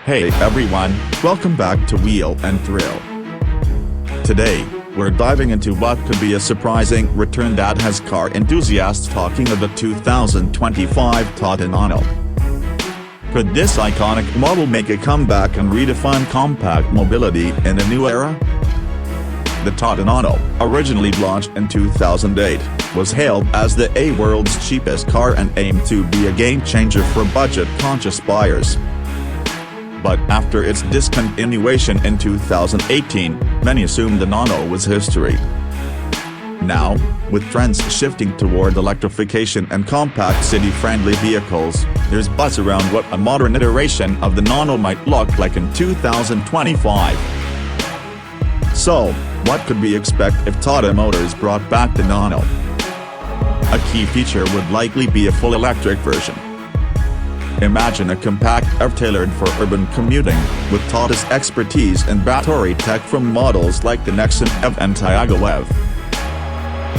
Hey everyone, welcome back to Wheel and Thrill. Today, we're diving into what could be a surprising return that has car enthusiasts talking of the 2025 Tata Nano. Could this iconic model make a comeback and redefine compact mobility in a new era? The Tata Nano, originally launched in 2008, was hailed as the world's cheapest car and aimed to be a game-changer for budget-conscious buyers. But after its discontinuation in 2018, many assumed the Nano was history. Now, with trends shifting toward electrification and compact city-friendly vehicles, there's buzz around what a modern iteration of the Nano might look like in 2025. So, what could we expect if Tata Motors brought back the Nano? A key feature would likely be a full electric version. Imagine a compact EV tailored for urban commuting, with Tata's expertise in battery tech from models like the Nexon EV and Tiago EV.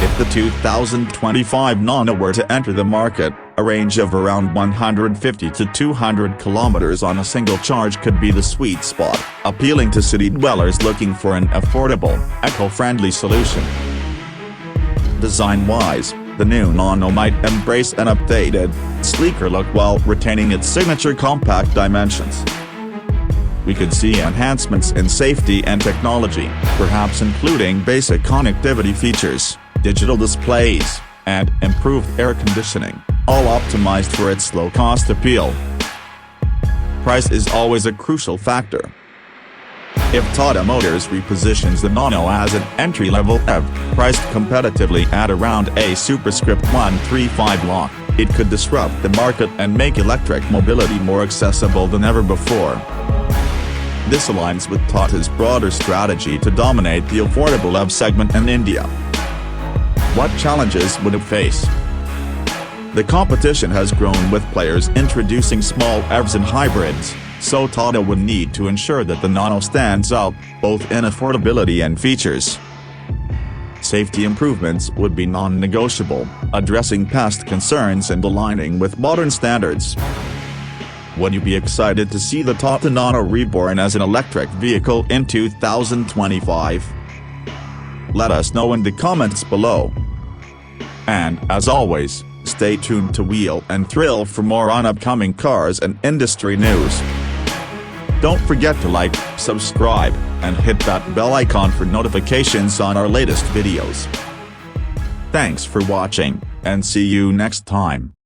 If the 2025 Nano were to enter the market, a range of around 150 to 200 kilometers on a single charge could be the sweet spot, appealing to city dwellers looking for an affordable, eco-friendly solution. Design-wise, the new Nano might embrace an updated, sleeker look while retaining its signature compact dimensions. We could see enhancements in safety and technology, perhaps including basic connectivity features, digital displays, and improved air conditioning, all optimized for its low-cost appeal. Price is always a crucial factor. If Tata Motors repositions the Nano as an entry-level EV, priced competitively at around a superscript 135 lakh, it could disrupt the market and make electric mobility more accessible than ever before. This aligns with Tata's broader strategy to dominate the affordable EV segment in India. What challenges would it face? The competition has grown with players introducing small EVs and hybrids, so Tata would need to ensure that the Nano stands out, both in affordability and features. Safety improvements would be non-negotiable, addressing past concerns and aligning with modern standards. Would you be excited to see the Tata Nano reborn as an electric vehicle in 2025? Let us know in the comments below. And, as always, stay tuned to Wheel and Thrill for more on upcoming cars and industry news. Don't forget to like, subscribe, and hit that bell icon for notifications on our latest videos. Thanks for watching, and see you next time.